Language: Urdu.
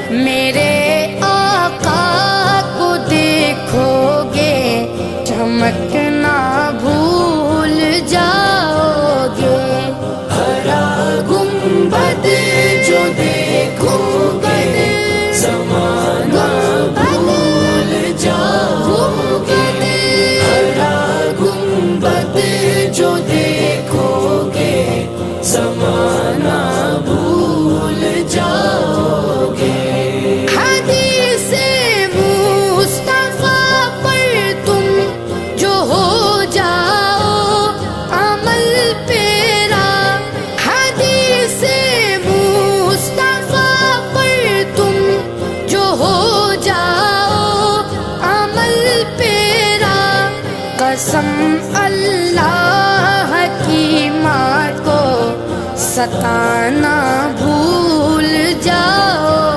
میرے آقا کو دیکھو گے چمکنا بھول جاؤ گے، ہرا گنبد جو دیکھو گے زمانہ بھول جاؤ گے، ہرا گنبد جو دیکھو گے زمانہ بھول جاؤ گے۔ حدیث مصطفیٰ پر تم جو ہو جاؤ عمل پیرا، حدیث مصطفیٰ پر تم جو ہو جاؤ عمل پیرا، قسم اللہ کی ماں کو ستانا بھول جاؤ